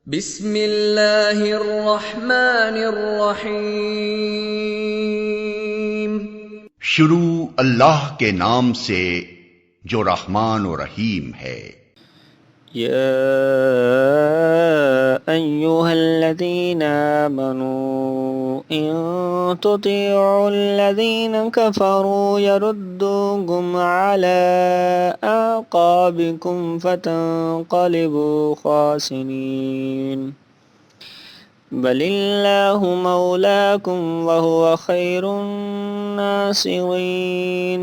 बिस्मिल्लाहिर्रहमानिर्रहीम। शुरू अल्लाह के नाम से जो रहमान और रहीम है। या अय्युहल्लज़ीना आमनू इन तुतीउल्लज़ीना कफ़रू यरुद्दूकुम अला अक़ाबिकुम फतंक़लिबू ख़ासिरीन। बलिल्लाहु मौलाकुम वहुव खैरुन नासिरीन।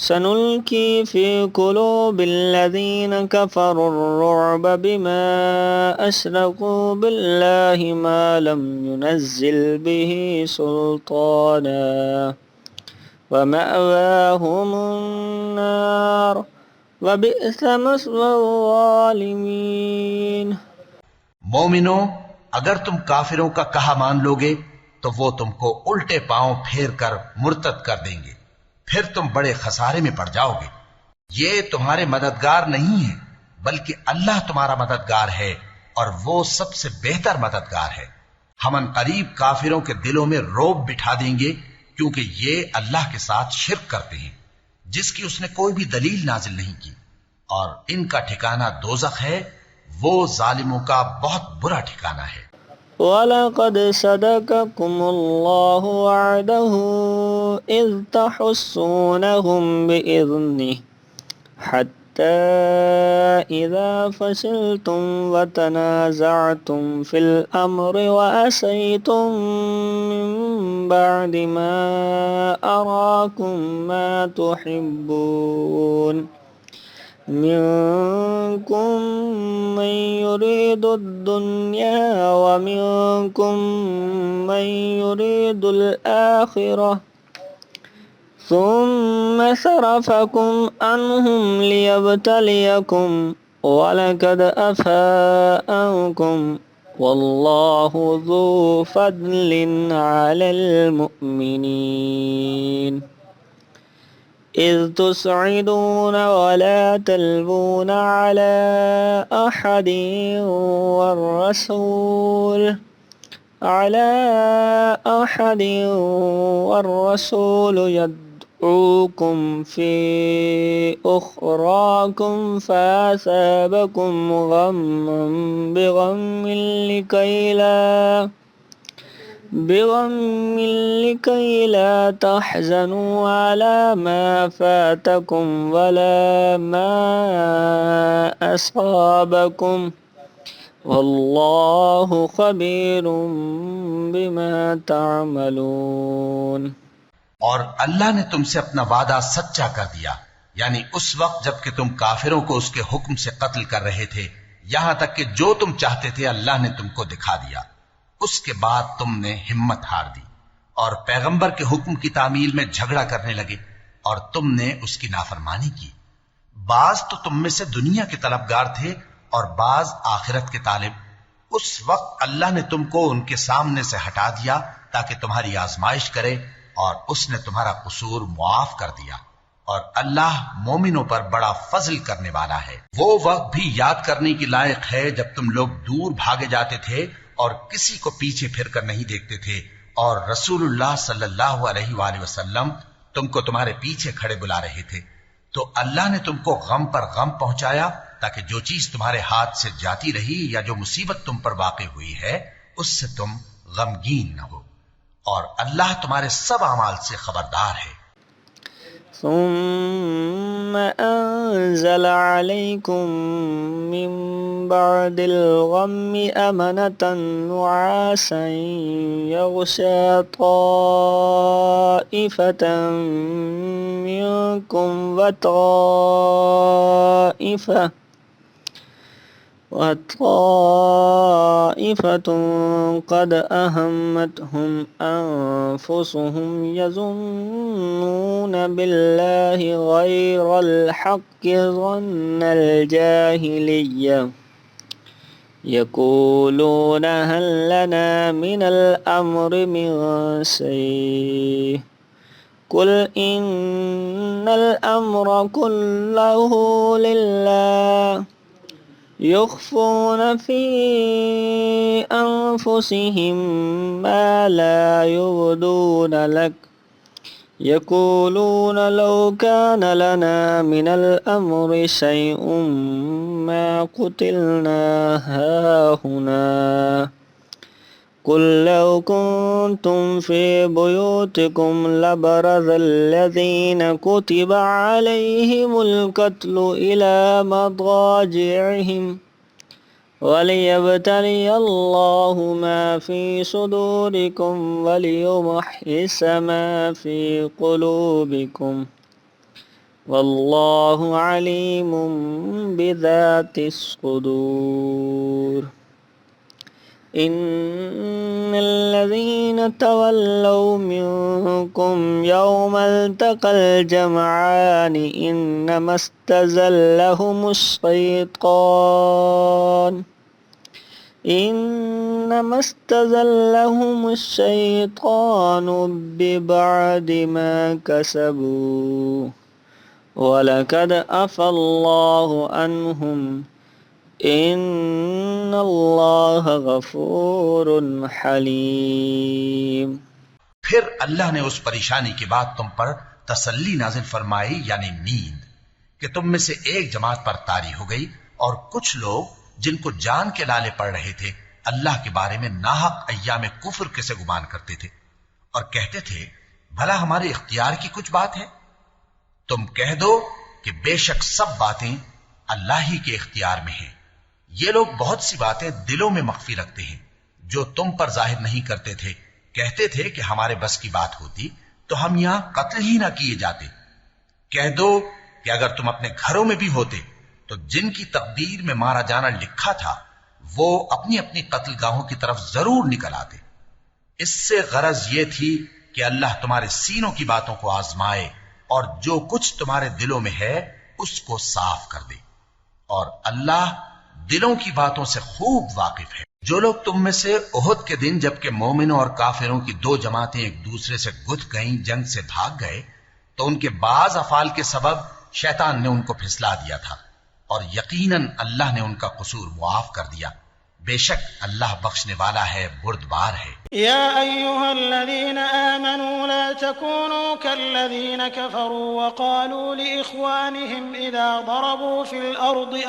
सनुल्की फ़ी क़ुलूबिल्लज़ीना कफ़रुर्रुअब बिमा अशरकू बिल्लाहि मा लम युनज़्ज़िल बिही सुल्ताना वमअवाहुमुन्नार वबिअस मस्वल-ज़ालिमीन। मोमिनो, अगर तुम काफिरों का कहा मान लोगे तो वो तुमको उल्टे पांव फेर कर मुर्तद कर देंगे, फिर तुम बड़े खसारे में पड़ जाओगे। ये तुम्हारे मददगार नहीं है, बल्कि अल्लाह तुम्हारा मददगार है और वो सबसे बेहतर मददगार है। हम अनकरीब काफिरों के दिलों में रौब बिठा देंगे, क्योंकि ये अल्लाह के साथ शिर्क करते हैं जिसकी उसने कोई भी दलील नाजिल नहीं की, और इनका ठिकाना दोज़ख है। वो जालिमों का बहुत बुरा ठिकाना है। वलक़द सदक़कुमुल्लाहु वअदहु इज़ तहुस्सूनहुम बिइज़निहि हत्ता इज़ा फशलतुम वतनाज़अतुम फ़िल अम्रि वअसैतुम मिन बअदि मा अराकुम मा तुहिब्बून मिनकुम मन युरीदुद्दुन्या व मिनकुम मन युरीदुल आखिरह सुम्म सरफकुम अन्हुम लियब्तलियकुम वलक़द अफ़ा अन्कुम वल्लाहु ज़ू फ़द्लिन अलल मुअ्मिनीन। इज़ तुस्इदून वला तल्वून अला अहदिन वर्रसूल यदऊकुम फ़ी उख़राकुम फ़असाबकुम ग़म्मन बिग़म्मिन लिकैला तहज़नू अला मा फ़ातकुम वला मा असाबकुम वल्लाहु ख़बीरुम बिमा तअमलून। और अल्लाह ने तुमसे अपना वादा सच्चा कर दिया, यानी उस वक्त जबकि तुम काफिरों को उसके हुक्म से कत्ल कर रहे थे, यहां तक कि जो तुम चाहते थे अल्लाह ने तुमको दिखा दिया। उसके बाद तुमने हिम्मत हार दी और पैगंबर के हुक्म की तामील में झगड़ा करने लगे और तुमने उसकी नाफरमानी की। बाज तो तुम में से दुनिया के तलबगार थे और बाज आखिरत के तालिब। उस वक्त अल्लाह ने तुमको उनके सामने से हटा दिया ताकि तुम्हारी आजमाइश करे, और उसने तुम्हारा कसूर मुआफ कर दिया। और अल्लाह मोमिनों पर बड़ा फजल करने वाला है। वो वक्त भी याद करने की लायक है जब तुम लोग दूर भागे जाते थे और किसी को पीछे फिरकर नहीं देखते थे, और रसूलुल्लाह सल्लल्लाहु अलैहि वसल्लम तुमको तुम्हारे पीछे खड़े बुला रहे थे। तो अल्लाह ने तुमको गम पर गम पहुंचाया ताकि जो चीज तुम्हारे हाथ से जाती रही या जो मुसीबत तुम पर वाक़ई हुई है उससे तुम गमगीन न हो, और अल्लाह तुम्हारे सब अमाल से खबरदार है। सुम्म अंज़ल अलैकुम मिन बअदिल गम्मि अमनतन नुआसन यग़शा ताइफतन मिनकुम वत्ताइफ़तुन क़द अहम्मतहुम अन्फुसुहुम यज़ुन्नून बिल्लाहि गैरल हक़्क़ि ज़न्नल जाहिलिय्या यक़ूलून हल लना मिनल अम्रि मिन शै' कुल इन्नल अम्र कुल्लहु लिल्लाह يخفون في أنفسهم ما لا يبدون لك يقولون لو كان لنا من الأمر شيء ما قتلنا هاهنا قل لو كنتم في بيوتكم لبرز الذين كتب عليهم القتل إلى مضاجعهم وليبتلي الله ما في صدوركم وليمحص ما في قلوبكم والله عليم بذات الصدور إن الذين تولوا منكم يوم التقى الجمعان إنما استزلهم الشيطان ببعد ما كسبوا ولقد عفا الله عنهم إن الله غفور حليम। फिर अल्लाह ने उस परेशानी के बाद तुम पर तसल्ली नाजिल फरमाई यानी नींद कि तुम में से एक जमात पर तारी हो गई और कुछ लोग जिनको जान के लाले पड़ रहे थे अल्लाह के बारे में नाहक अय्याम कुफ्र के से गुमान करते थे और कहते थे भला हमारे इख्तियार की कुछ बात है। तुम कह दो कि बेशक सब बातें अल्लाह ही के इख्तियार में हैं। ये लोग बहुत सी बातें दिलों में मख्फी रखते हैं जो तुम पर जाहिर नहीं करते थे। कहते थे कि हमारे बस की बात होती तो हम यहां कत्ल ही ना किए जाते। कह दो कि अगर तुम अपने घरों में भी होते तो जिनकी तकदीर में मारा जाना लिखा था वो अपनी अपनी कत्लगाहों की तरफ जरूर निकल आते। इससे गरज ये थी कि अल्लाह तुम्हारे सीनों की बातों को आजमाए और जो कुछ तुम्हारे दिलों में है उसको साफ कर दे। और अल्लाह दिलों की बातों से खूब वाकिफ है। जो लोग तुम में से उहुद के दिन जबकि मोमिनों और काफिरों की दो जमातें एक दूसरे से गुथ गईं, जंग से भाग गए, तो उनके बाज अफाल के सबब शैतान ने उनको फिसला दिया था और यकीनन अल्लाह ने उनका कसूर मुआफ कर दिया। बेशक अल्लाह बख्शने वाला है, बुर्दबार है। या अय्युहल्लज़ीना आमनू ला तकूनू कल्लज़ीना कफरू व क़ालू लिइख़वानिहिम इज़ा ضरबू फ़िल अर्दि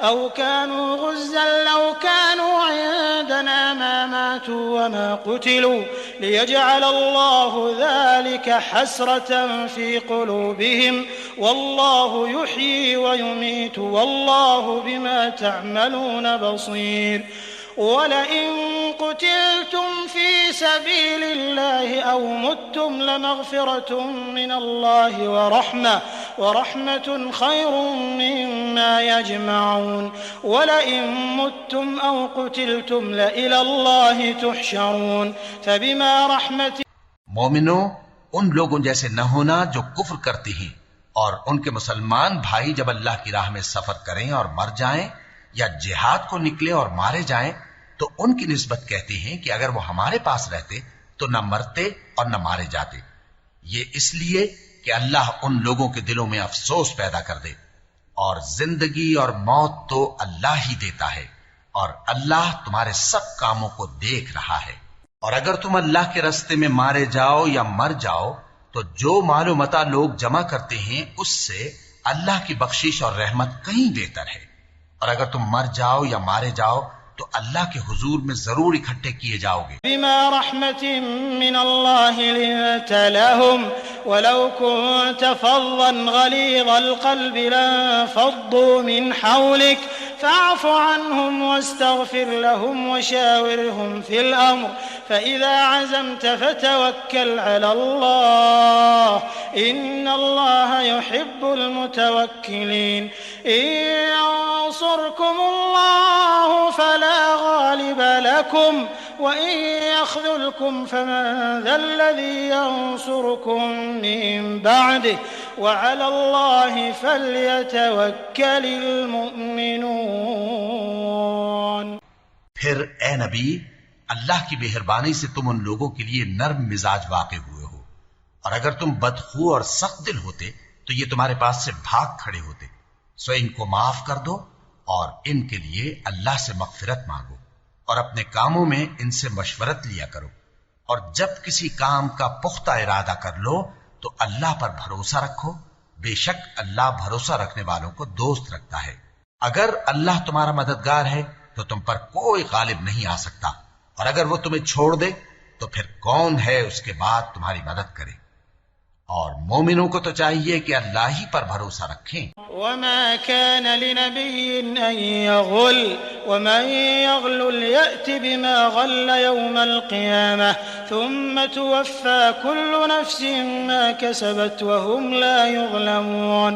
أو كانوا غزا لو كانوا عندنا ما ماتوا وما قتلوا ليجعل الله ذلك حسرة في قلوبهم والله يحيي ويميت والله بما تعملون بصير ولئن قتلتم في سبيل الله أو متم لمغفرة من الله ورحمة خير مما يجمعون ولئن متم أو قتلتم لإلى الله تحشرون فبما رحمة मोमिनो, उन लोगों जैसे न होना जो कुफ्र करते हैं और उनके मुसलमान भाई जब अल्लाह की राह में सफर करें और मर जाएं या जिहाद को निकले और मारे जाएं तो उनकी निस्बत कहते हैं कि अगर वो हमारे पास रहते तो न मरते और न मारे जाते। ये इसलिए कि अल्लाह उन लोगों के दिलों में अफसोस पैदा कर दे। और जिंदगी और मौत तो अल्लाह ही देता है और अल्लाह तुम्हारे सब कामों को देख रहा है। और अगर तुम अल्लाह के रास्ते में मारे जाओ या मर जाओ तो जो मालो मता लोग जमा करते हैं उससे अल्लाह की बख्शिश और रहमत कहीं बेहतर है। और अगर तुम मर जाओ या मारे जाओ तो अल्लाह के हुजूर में जरूर इकट्ठे किए जाओगे। बिमा रहमतिन मिनल्लाहि लिंत लहुम वलौ कुंत फज़्ज़न गलीज़ल क़ल्बि लंफ़द्दू मिन हौलिक फ़अफ़ु अन्हुम वस्तग़फ़िर लहुम वशाविरहुम फ़िल अम्र फ़इज़ा अज़मत फ़तवक्कल अलल्लाह इन्नल्लाह युहिब्बुल मुतवक्किलीन। यंसुरकुमुल्लाहु फला गालिब लकुम व इन यख़ज़ुलकुम फमन ज़ल्लज़ी यंसुरकुम मिन बअदिह व अलल्लाहि फ़ल्यतवक्कलिल मुमिनून। फिर ए नबी, अल्लाह की मेहरबानी से तुम उन लोगों के लिए नर्म मिजाज वाक़े हुए हो और अगर तुम बदखू और सख्त दिल होते तो ये तुम्हारे पास से भाग खड़े होते। सो इनको माफ कर दो और इनके लिए अल्लाह से मगफिरत मांगो और अपने कामों में इनसे मशवरत लिया करो। और जब किसी काम का पुख्ता इरादा कर लो तो अल्लाह पर भरोसा रखो, बेशक अल्लाह भरोसा रखने वालों को दोस्त रखता है। अगर अल्लाह तुम्हारा मददगार है तो तुम पर कोई गालिब नहीं आ सकता, और अगर वो तुम्हें छोड़ दे तो फिर कौन है उसके बाद तुम्हारी मदद करे। और मोमिनों को तो चाहिए कि अल्लाह ही पर भरोसा रखें। वमा कान लिनबिय्यिन अन यग़ुल वमन यग़लुल यअति बिमा ग़ल्ल यौमल क़ियामह थुम्मा तुवफ़्फ़ा कुल्लु नफ़्सिन मा कसबत वहुम ला युज़लमून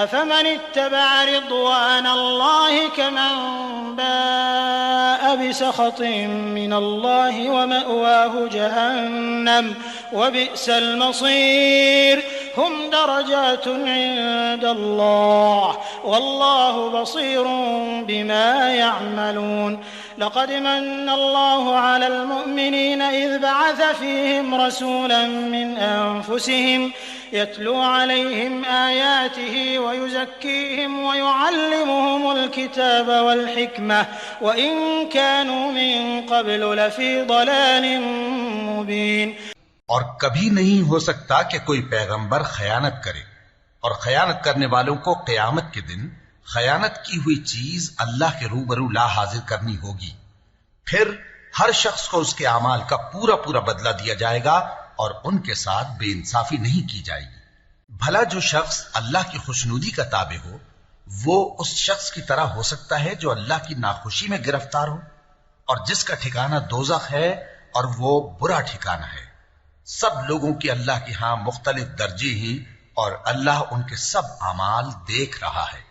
अफ़मन इत्तबअ रिضवान अल्लाहि कमन बाअ बिसख़तिन मिनल्लाहि वमअवाहु जहन्नम वबिअसल मसीर हुम दरजातुन इंदल्लाह वल्लाहु बसीरुन बिमा यअमलून लक़द मन्ना अल्लाहु अलल मुअमिनीन इज़ बअथ फ़ीहिम रसूलन मिन अनफुसिहिम यत्लू अलैहिम आयातिहि वयुज़क्कीहिम वयुअल्लिमुहुमुल किताब वल हिक्मह व इन कानू मिन क़ब्लु लफ़ी ضलालिन मुबीन। और कभी नहीं हो सकता कि कोई पैगंबर खयानत करे, और खयानत करने वालों को क़यामत के दिन खयानत की हुई चीज अल्लाह के रूबरू ला हाजिर करनी होगी। फिर हर शख्स को उसके अमाल का पूरा पूरा बदला दिया जाएगा और उनके साथ बेइंसाफी नहीं की जाएगी। भला जो शख्स अल्लाह की खुशनुदी का ताबे हो वो उस शख्स की तरह हो सकता है जो अल्लाह की नाखुशी में गिरफ्तार हो, और जिसका ठिकाना दोज़ख है और वो बुरा ठिकाना है। सब लोगों की अल्लाह के यहां मुख्तलिफ दर्जे ही, और अल्लाह उनके सब अमाल देख रहा है।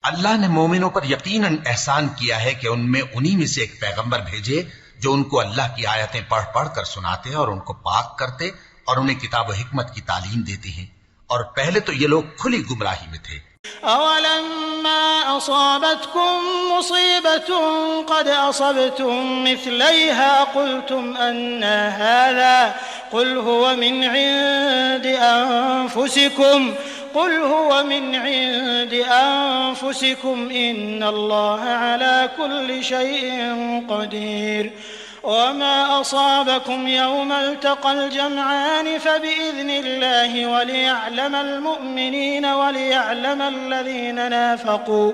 अल्लाह ने मोमिनों पर यकीनन एहसान किया है कि उनमें उन्हीं में से एक पैगंबर भेजे जो उनको अल्लाह की आयतें पढ़ पढ़ कर सुनाते और उनको पाक करते और उन्हें किताब व हिकमत की तालीम देते हैं। और पहले तो ये लोग खुली गुमराही में थे। अवलम्मा असाबतकुम मुसीबतुन क़द असबतुम मिस्लैहा क़ुल्तुम अन्ना हाज़ा क़ुल हुवा मिन इंदि अनफुसिकुम قل هو من عند أنفسكم إن الله على كل شيء قدير وما أصابكم يوم التقى الجمعان فبإذن الله وليعلم المؤمنين وليعلم الذين نافقوا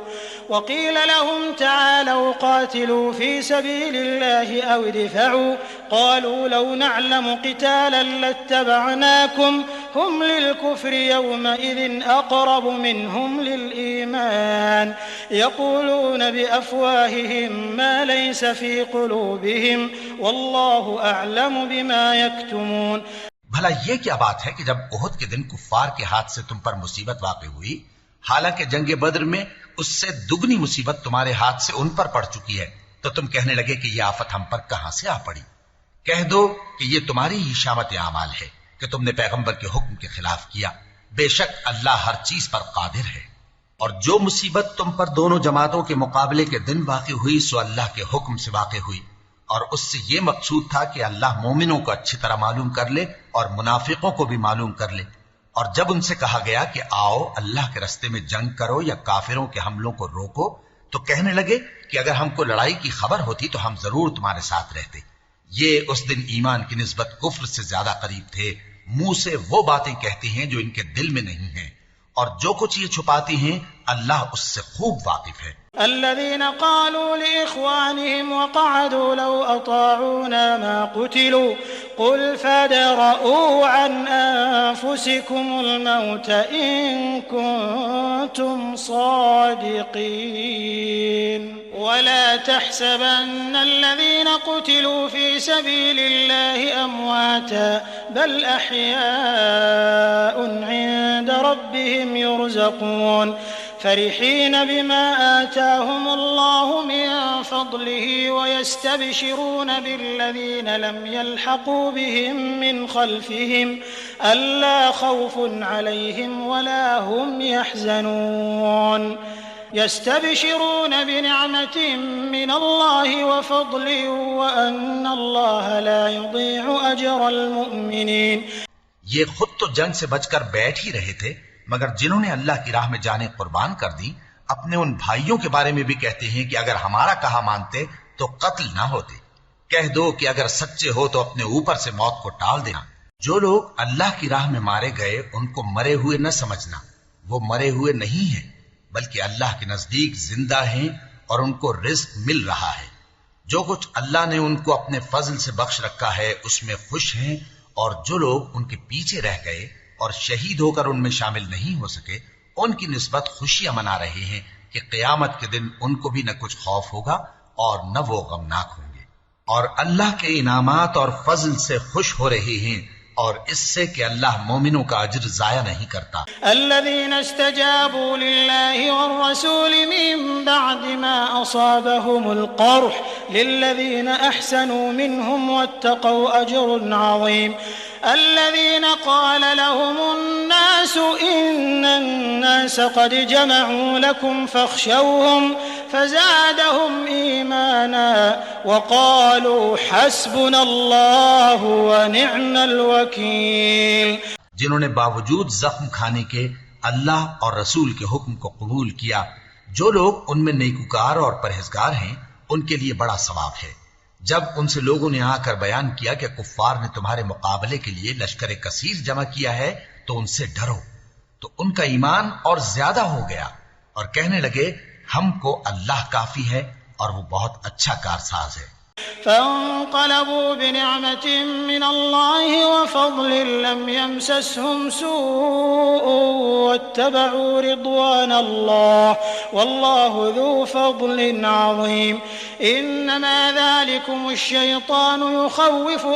وقيل لهم تعالوا قاتلوا في سبيل الله أو ادفعوا قالوا لو نعلم قتالا لاتبعناكم هم للكفر يومئذ أقرب منهم للإيمان يقولون بأفواههم ما ليس في قلوبهم والله أعلم بما يكتمون। भला ये क्या बात है कि जब उहुद के दिन कुफ्फार के हाथ से तुम पर मुसीबत वाक़ई हुई, हालांकि जंगे बद्र में उससे दुगनी मुसीबत तुम्हारे हाथ से उन पर पड़ चुकी है, तो तुम कहने लगे कि यह आफत हम पर कहां से आ पड़ी। कह दो कि ये तुम्हारी ही शामत आमाल है कि तुमने पैगंबर के हुक्म के खिलाफ किया। बेशक अल्लाह हर चीज पर कादिर है। और जो मुसीबत तुम पर दोनों जमातों के मुकाबले के दिन वाक़ई हुई सो अल्लाह के हुक्म से वाक़ई हुई, और उससे यह मकसूद था कि अल्लाह मोमिनों को अच्छी तरह मालूम कर ले और मुनाफिकों को भी मालूम कर ले। और जब उनसे कहा गया कि आओ अल्लाह के रास्ते में जंग करो या काफिरों के हमलों को रोको, तो कहने लगे कि अगर हमको लड़ाई की खबर होती तो हम जरूर तुम्हारे साथ रहते। ये उस दिन ईमान की निस्बत कुफ्र से ज्यादा करीब थे। मुंह से वो बातें कहती हैं जो इनके दिल में नहीं है, और जो कुछ ये छुपाती हैं अल्लाह उससे खूब वाकिफ है। الذين قالوا لإخوانهم وقعدوا لو أطاعونا ما قتلوا قل فادرءوا عن أنفسكم الموت إن كنتم صادقين ولا تحسبن الذين قتلوا في سبيل الله أمواتا بل أحياء عند ربهم يرزقون فرحين بما آتاهم الله من فضله ويستبشرون بالذين لم يلحقوا بهم من خلفهم ألا خوف عليهم ولا هم يحزنون يستبشرون بنعمة من الله وفضل وأن الله لا يضيع أجر المؤمنين। ये खुद तो जंग से बचकर बैठ ही रहे थे, मगर जिन्होंने अल्लाह की राह में जाने कुर्बान कर दी अपने उन भाइयों के बारे में भी कहते हैं कि अगर हमारा कहा मानते तो कत्ल ना होते। कह दो कि अगर सच्चे हो तो अपने ऊपर से मौत को टाल देना। जो लोग अल्लाह की राह में मारे गए उनको मरे हुए न समझना, वो मरे हुए नहीं हैं, बल्कि अल्लाह के नजदीक जिंदा हैं और उनको रिज्क मिल रहा है। जो कुछ अल्लाह ने उनको अपने फजल से बख्श रखा है उसमें खुश हैं, और जो लोग उनके पीछे रह गए और शहीद होकर उनमें शामिल नहीं हो सके उनकी निस्बत खुशियां मना रहे हैं कि क़यामत के दिन उनको भी न कुछ खौफ होगा और न वो गमनाक होंगे। और अल्लाह के इनामात और फजल से खुश हो रहे हैं और इससे कि अल्लाह मोमिनों का अज्र जाया नहीं करता। अल्लज़ीना इस्तजाबू लिल्लाहि वर्रसूलि मिन बअदि मा असाबहुमुल क़र्ह लिल्लज़ीना अहसनू मिनहुम वत्तक़ौ अज्रुन अज़ीम। الذين قال لهم الناس إن الناس قد جمعوا لكم فاخشوهم فزادهم إيمانا وقالوا حسبنا الله ونعم الوكيل। जिन्होंने बावजूद जख्म खाने के अल्लाह और रसूल के हुक्म को कबूल किया, जो लोग उनमें नेकूकार और परहेजगार हैं उनके लिए बड़ा सवाब है। जब उनसे लोगों ने आकर बयान किया कि कुफ्फार ने तुम्हारे मुकाबले के लिए लश्कर कसीर जमा किया है तो उनसे डरो, तो उनका ईमान और ज्यादा हो गया और कहने लगे हमको अल्लाह काफी है और वो बहुत अच्छा कारसाज है। فانقلبوا بنعمة من الله وفضل لم يمسسهم سوء واتبعوا رضوان الله والله ذو فضل عظيم إنما ذلكم الشيطان يخوف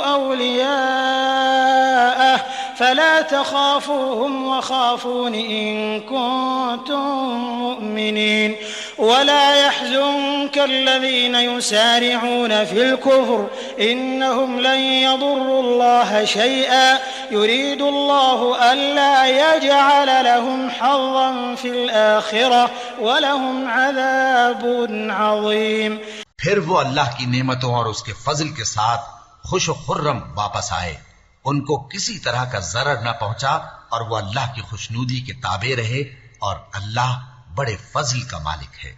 أولياءه فلا تخافوهم وخافون إن كنتم مؤمنين ولا يحزنك الذين يسارعون في الكفر إنهم لن يضروا الله شيئا يريد الله ألا يجعل لهم حظا في الآخرة ولهم عذاب عظيم। फिर वो अल्लाह की नेमतों और उसके फजल के साथ खुश व खुर्रम वापस आए, उनको किसी तरह का जरर न पहुंचा और वो अल्लाह की खुशनूदी के ताबे रहे और अल्लाह बड़े फजल का मालिक है।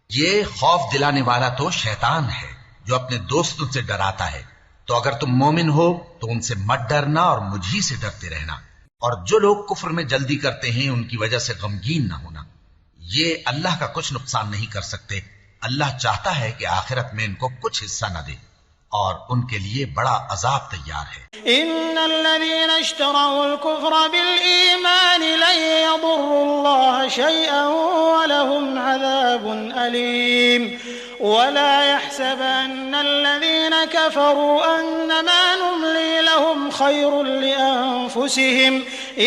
ये खौफ दिलाने वाला तो शैतान है जो अपने दोस्तों से डराता है, तो अगर तुम मोमिन हो तो उनसे मत डरना और मुझी से डरते रहना। और जो लोग कुफ्र में जल्दी करते हैं उनकी वजह से गमगीन न होना, ये अल्लाह का कुछ नुकसान नहीं कर सकते। अल्लाह चाहता है कि आखिरत में इनको कुछ हिस्सा न दे और उनके लिए बड़ा अजाब तैयार है। इन्नल्लज़ीना इश्तरौल कुफ्र बिल ईमान लन यदुर्रुल्लाह शैअन वलहुम अज़ाबुन अलीम वला यहसबन्नल्लज़ीना कफरू अन्नमा नुमली लहुम खैरुन लिअन्फुसिहिम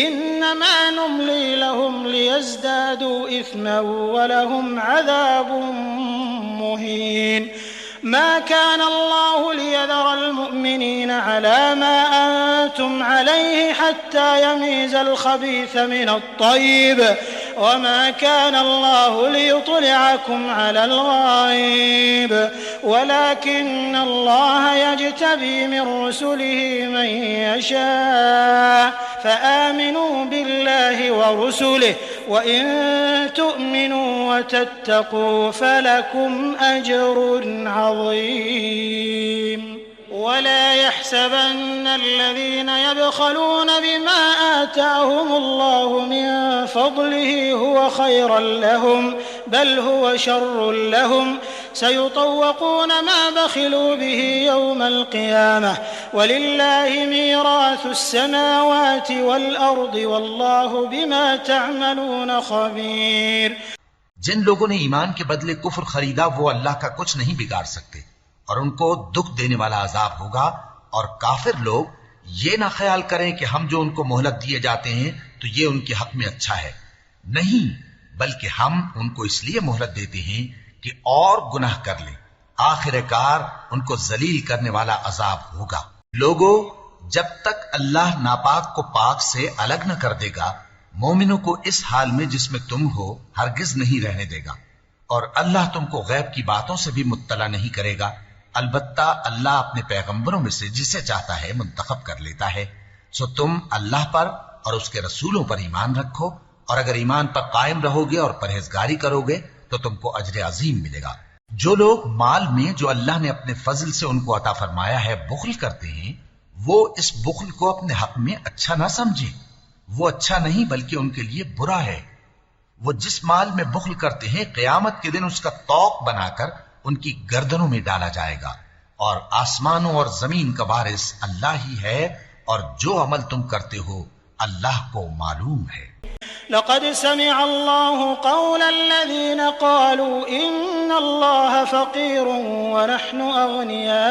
इन्नमा नुमली लहुम लियज़दादू इस्मन वलहुम अज़ाबुन मुहीन। ما كان الله ليذر المؤمنين على ما أنتم عليه حتى يميز الخبيث من الطيب وما كان الله ليطلعكم على الغيب ولكن الله يجتبي من رسله من يشاء فآمنوا بالله ورسله وإن تؤمنوا وتتقوا فلكم أجر عظيم ولا يحسبن الذين يبخلون بما آتاهم الله من فضله هو خيرا لهم بل هو شر لهم سيطوقون ما بخلوا به يوم القيامة ولله ميراث السماوات والأرض والله بما تعملون خبير। जिन लोगों ने ईमान के बदले कुफ्र खरीदा वो अल्लाह का कुछ नहीं बिगाड़ सकते और उनको दुख देने वाला अजाब होगा। और काफिर लोग ये ना ख्याल करें कि हम जो उनको मोहलत दिए जाते हैं तो ये उनके हक में अच्छा है, नहीं, बल्कि हम उनको इसलिए मोहलत देते हैं कि और गुनाह कर लें। आखिरकार उनको जलील करने वाला अजाब होगा। लोगों, जब तक अल्लाह नापाक को पाक से अलग न कर देगा मोमिनों को इस हाल में जिसमें तुम हो हरगिज नहीं रहने देगा। और अल्लाह तुमको गैब की बातों से भी मुत्तला नहीं करेगा। अलबत्ता अल्लाह अपने पैगंबरों में से जिसे चाहता है मुंतखब कर लेता है। सो तुम अल्लाह पर और उसके रसूलों पर ईमान रखो और अगर ईमान पर कायम रहोगे और परहेजगारी करोगे तो तुमको अजर अजीम मिलेगा। जो लोग माल में जो अल्लाह ने अपने फजल से उनको अता फरमाया है बुख्ल करते हैं, वो इस बुख्ल को अपने हक में अच्छा ना समझे। वो अच्छा नहीं बल्कि उनके लिए बुरा है। वो जिस माल में बुख्ल करते हैं, क़यामत के दिन उसका तौक बनाकर उनकी गर्दनों में डाला जाएगा। और आसमानों और जमीन का वारिस अल्लाह ही है, और जो अमल तुम करते हो अल्लाह को मालूम है। लक़द समिअ अल्लाहु क़ौलल्लज़ीना क़ालू इन्नल्लाहा फ़क़ीरुन व नहनु अग़निया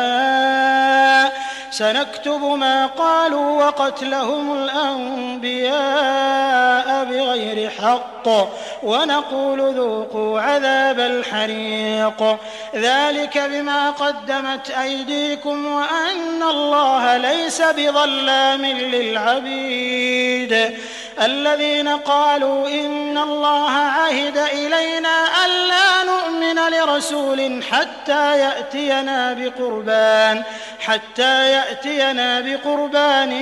सनक्तुबु मा क़ालू व क़त्लहुमुल अन्बियाअ बिग़ैरि हक़्क़ व नक़ूलु ज़ूक़ू अज़ाबल हरीक़ ज़ालिका बिमा क़द्दमत अयदीकुम व अन्नल्लाहा लैसा बिज़ल्लामिन लिलअबीद الذين قالوا إن الله عهد إلينا ألا نؤمن لرسول حتى يأتينا بقربان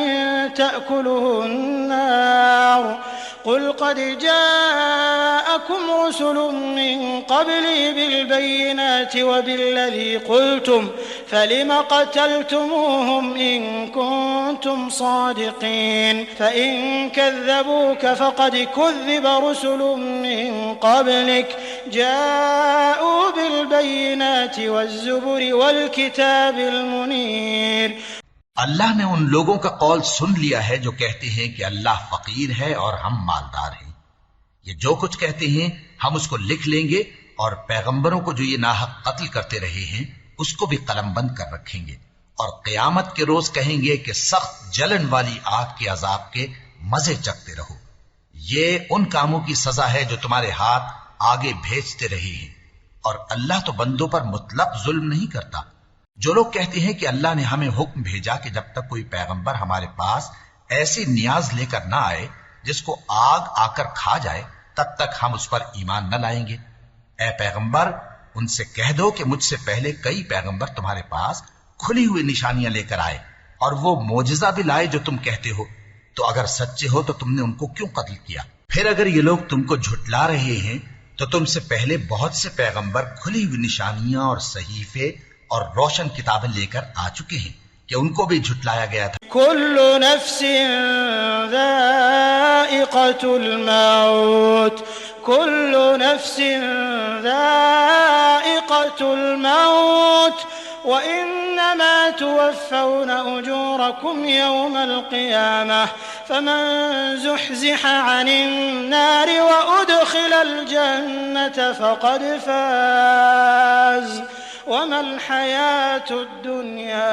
تأكله النار قل قد جاءكم رسل من قبلي بالبينات وبالذي قلتم فلم قتلتموهم إن كنتم صادقين فإن كذبوك فقد كذب رسل من قبلك جاءوا بالبينات والزبر والكتاب المنير। अल्लाह ने उन लोगों का कौल सुन लिया है जो कहते हैं कि अल्लाह फकीर है और हम मालदार हैं। ये जो कुछ कहते हैं हम उसको लिख लेंगे, और पैगंबरों को जो ये नाहक कत्ल करते रहे हैं उसको भी कलमबंद कर रखेंगे, और क़यामत के रोज कहेंगे कि सख्त जलन वाली आग के अजाब के मजे चखते रहो। ये उन कामों की सजा है जो तुम्हारे हाथ आगे भेजते रहे हैं, और अल्लाह तो बंदों पर मुतलक जुल्म नहीं करता। जो लोग कहते हैं कि अल्लाह ने हमें हुक्म भेजा कि जब तक कोई पैगंबर हमारे पास ऐसी नियाज लेकर ना आए जिसको आग आकर खा जाए, तब तक हम उस पर ईमान न लाएंगे। ए पैगंबर, उनसे कह दो कि मुझसे पहले कई पैगंबर तुम्हारे पास खुली हुई निशानियां लेकर आए, और वो मोजिजा भी लाए जो तुम कहते हो। तो अगर सच्चे हो तो तुमने उनको क्यों कत्ल किया? फिर अगर ये लोग तुमको झुटला रहे हैं तो तुमसे पहले बहुत से पैगंबर खुली हुई निशानियां और सहीफे और रोशन किताबें लेकर आ चुके हैं कि उनको भी झुटलाया गया था। कुल्लु नफ्सिन ज़ाइक़तुल मौत, कुल्लु नफ्सिन ज़ाइक़तुल मौत व इन्नमा तुवफ़्फ़ौना उजूरकुम यौमल क़ियामह फमन ज़ुहज़िह अनिन नारि व उदख़िलल जन्नत फ़क़द फ़ाज़ वमल हयातुद दुनिया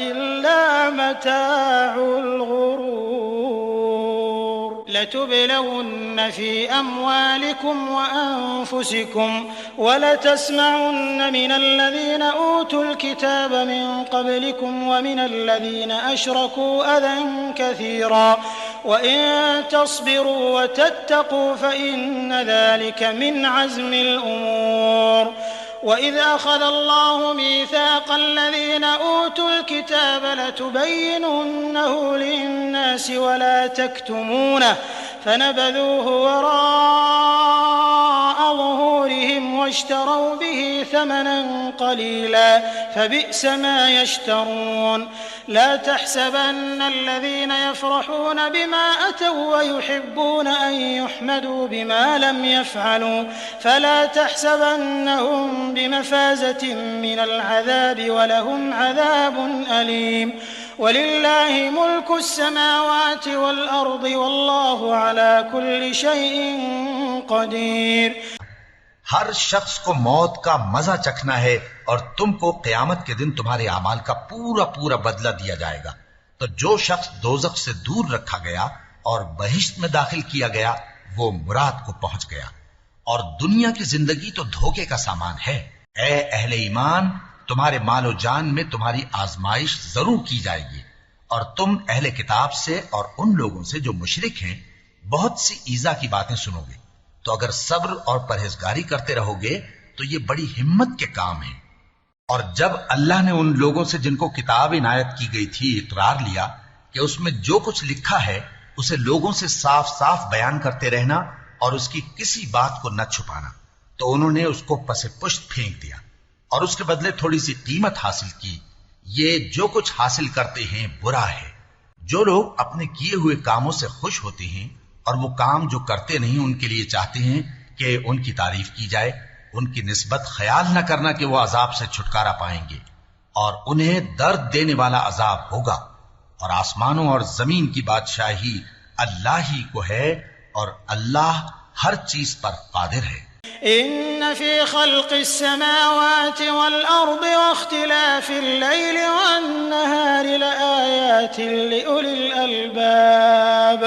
इल्ला मताउल गुरूर। लतुबलवुन्न फी अम्वालिकुम व अनफुसिकुम व लतस्मउन्न मिनल्लज़ीना ऊतुल किताब मिन क़ब्लिकुम व मिनल्लज़ीना अशरकू अज़न कसीरा व इन तस्बिरू व तत्तक़ू फ़इन्न ज़ालिका मिन अज़्मिल उमूर। وإذ أخذ الله ميثاق الذين أوتوا الكتاب لتبيننه للناس ولا تكتمونه فنبذوه وراء ظهورهم واشتروا به ثمنا قليلا فبئس ما يشترون. لا تحسبن الذين يفرحون بما أتوا ويحبون أن يحمدوا بما لم يفعلوا فلا تحسبنهم بمفازة من العذاب ولهم عذاب أليم. ولله ملك السماوات والأرض والله على كل شيء قدير. हर शख्स को मौत का मजा चखना है, और तुमको क़यामत के दिन तुम्हारे अमाल का पूरा पूरा बदला दिया जाएगा। तो जो शख्स दोज़ख से दूर रखा गया और बहिश्त में दाखिल किया गया, वो मुराद को पहुंच गया। और दुनिया की जिंदगी तो धोखे का सामान है। ए अहले ईमान, तुम्हारे मालो जान में तुम्हारी आजमाइश जरूर की जाएगी, और तुम अहले किताब से और उन लोगों से जो मुशरिक हैं बहुत सी ईजा की बातें सुनोगे। तो अगर सब्र और परहेजगारी करते रहोगे तो ये बड़ी हिम्मत के काम है। और जब अल्लाह ने उन लोगों से जिनको किताब इनायत की गई थी इकरार लिया कि उसमें जो कुछ लिखा है उसे लोगों से साफ साफ बयान करते रहना और उसकी किसी बात को न छुपाना, तो उन्होंने उसको पसे पुष्ट फेंक दिया और उसके बदले थोड़ी सी कीमत हासिल की। ये जो कुछ हासिल करते हैं बुरा है। जो लोग अपने किए हुए कामों से खुश होते हैं और वो काम जो करते नहीं उनके लिए चाहते हैं कि उनकी तारीफ की जाए, उनकी निस्बत ख्याल न करना कि वो अजाब से छुटकारा पाएंगे और उन्हें दर्द देने वाला अजाब होगा। और आसमानों और जमीन की बादशाही अल्लाह ही को है और अल्लाह हर चीज पर कादिर है। इन्न फी खल्क़िस समावाति वल अर्दि वख्तिलाफिल लैलि वन नहारि लआयातिन लिउलिल अलबाब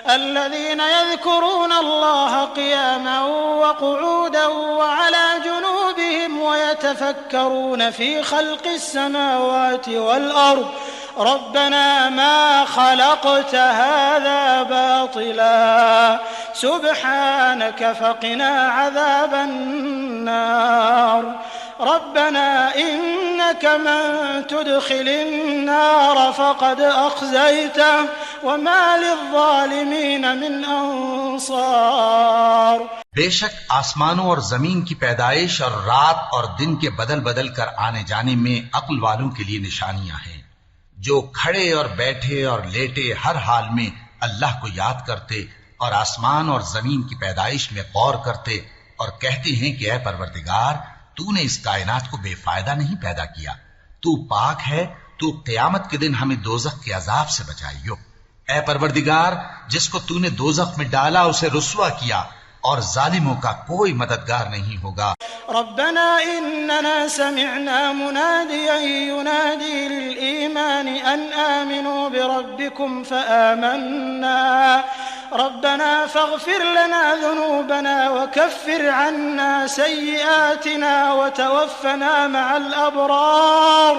الذين يذكرون الله قياما وقعودا وعلى جنوبهم ويتفكرون في خلق السماوات والأرض ربنا ما خلقت هذا باطلا سبحانك فقنا عذاب النار ربنا إنك من تدخل النار فقد أخزيته وما للظالمين من أنصار। बेशक आसमानों और जमीन की पैदाइश और रात और दिन के बदल बदल कर आने जाने में अक्ल वालों के लिए निशानियां हैं, जो खड़े और बैठे और लेटे हर हाल में अल्लाह को याद करते और आसमान और जमीन की पैदाइश में गौर करते और कहते हैं कि ऐ परवरदिगार, तूने इस कायनात को बेफायदा नहीं पैदा किया, तू पाक है, तू क़यामत के दिन हमें दोज़ख के अजाब से बचाइयो। ऐ परवरदिगार, जिसको तूने दोज़ख में डाला उसे रुस्वा किया और जालिमों का कोई मददगार नहीं होगा। रब्बना इन्नना समिअना मुनादियन युनादी लिल ईमान अन आमिनू बिरब्बिकुम फआमन्ना रब्बना फग़फिर लना ज़ुनूबना वकफ्फिर अन्ना सय्यिआतिना वतवफ़्फ़ना मअल अबरार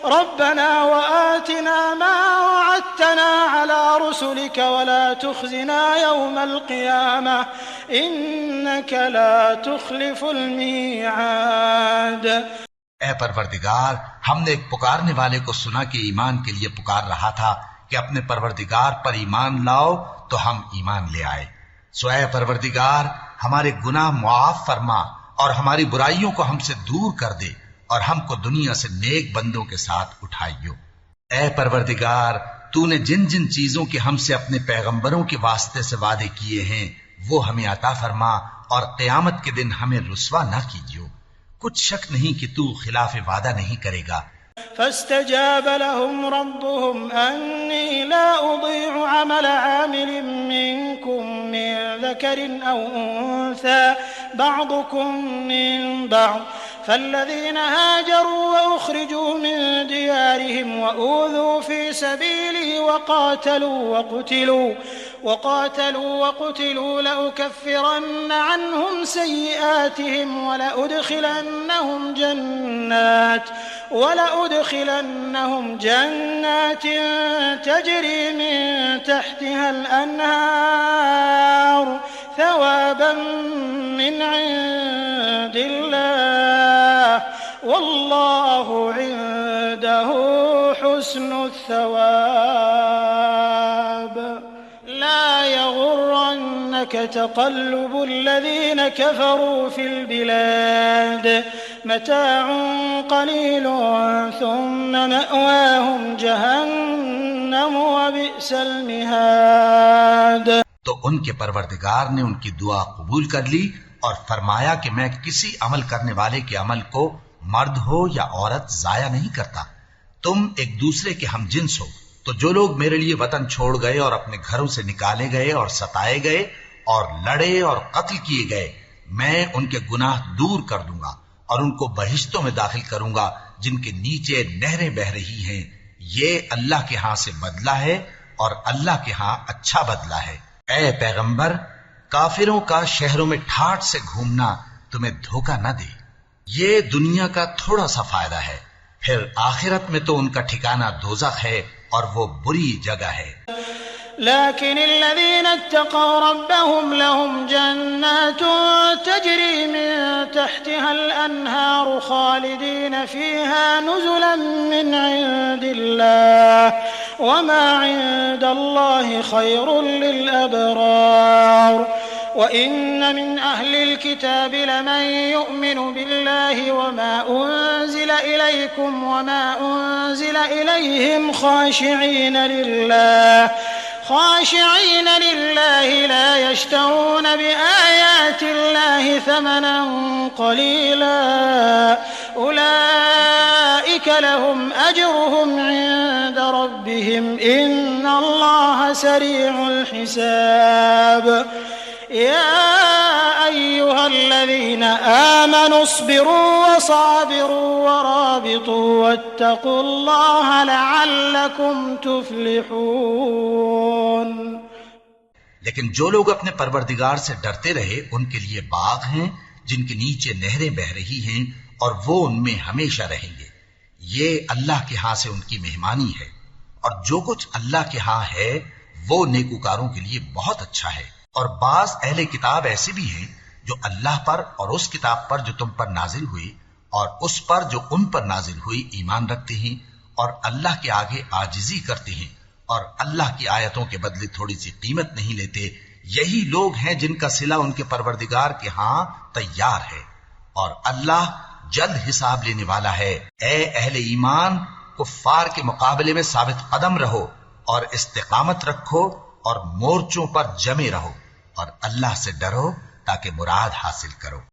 रब्बना वआतिना मा वअदतना अला रुसुलिक वला तुख़ज़िना यौमल क़ियामह इन्नक ला तुख़लिफ़ुल मीआद। ऐ परवरदिगार, हमने एक पुकारने वाले को सुना कि ईमान के लिए पुकार रहा था कि अपने परवरदिगार पर ईमान लाओ, तो हम ईमान ले आए। सो ऐ परवरदिगार, हमारे गुनाह मुआफ फरमा और हमारी बुराइयों को हमसे दूर कर दे और हमको दुनिया से नेक बंदों के साथ उठाइयो। ऐ परवरदिगार, तूने जिन जिन चीजों के हमसे अपने पैगंबरों के वास्ते से वादे किए हैं वो हमें अता फरमा और क़यामत के दिन हमें रुस्वा न कीजियो। कुछ शक नहीं कि तू खिलाफ वादा नहीं करेगा। فاستجاب لهم ربهم أني لا أضيع عمل عامل منكم من ذكر أو أنثى بعضكم من بعض فالذين هاجروا وأخرجوا من ديارهم وأوذوا في سبيلي وقاتلوا وقتلوا لأكفرن عنهم سيئاتهم ولأدخلنهم جنات تجري من تحتها الأنهار ثوابا من عند الله والله عنده حسن الثواب لا يغرنك تقلب الذين كفروا في البلاد متاع قليل ثم مأواهم جهنم وبئس المهاد। तो उनके परवरदिगार ने उनकी दुआ कबूल कर ली और फरमाया कि मैं किसी अमल करने वाले के अमल को मर्द हो या औरत जाया नहीं करता। तुम एक दूसरे के हम जिन्स हो, तो जो लोग मेरे लिए वतन छोड़ गए और अपने घरों से निकाले गए और सताए गए और लड़े और कत्ल किए गए, मैं उनके गुनाह दूर कर दूंगा और उनको बहिश्तों में दाखिल करूंगा जिनके नीचे नहरें बह रही हैं। ये अल्लाह के हां से बदला है और अल्लाह के हां अच्छा बदला है। ऐ पैगंबर, काफिरों का शहरों में ठाठ से घूमना तुम्हें धोखा न दे। ये दुनिया का थोड़ा सा फायदा है, फिर आखिरत में तो उनका ठिकाना दोज़ख है और वो बुरी जगह है। لكن الذين اتقوا ربهم لهم جنات تجري من تحتها الأنهار خالدين فيها نزلا من عند الله وما عند الله خير للأبرار وإن من أهل الكتاب لمن يؤمن بالله وما أنزل إليكم وما أنزل إليهم خاشعين لله لا يشترون بآيات الله ثمنا قليلا أولئك لهم أجرهم عند ربهم إن الله سريع الحساب يا أيها الذين آمنوا اصبروا وصابروا ورابطوا واتقوا الله لعلكم تفلحون। लेकिन जो लोग अपने परवरदिगार से डरते रहे उनके लिए बाग हैं जिनके नीचे नहरें बह रही हैं और वो उनमें हमेशा रहेंगे। ये अल्लाह के हां से उनकी मेहमानी है और जो कुछ अल्लाह के हां है वो नेकूकारों के लिए बहुत अच्छा है। और बाज अहले किताब ऐसे भी हैं जो अल्लाह पर और उस किताब पर जो तुम पर नाजिल हुई और उस पर जो उन पर नाजिल हुई ईमान रखते हैं और अल्लाह के आगे आजिजी करते हैं और अल्लाह की आयतों के बदले थोड़ी सी कीमत नहीं लेते। यही लोग हैं जिनका सिला उनके परवरदिगार के हां तैयार है और अल्लाह जल्द हिसाब लेने वाला है। ए अहले ईमान, कुफ्फार के मुकाबले में साबित कदम रहो और इस्तिकामत रखो और मोर्चों पर जमे रहो और अल्लाह से डरो ताकि मुराद हासिल करो।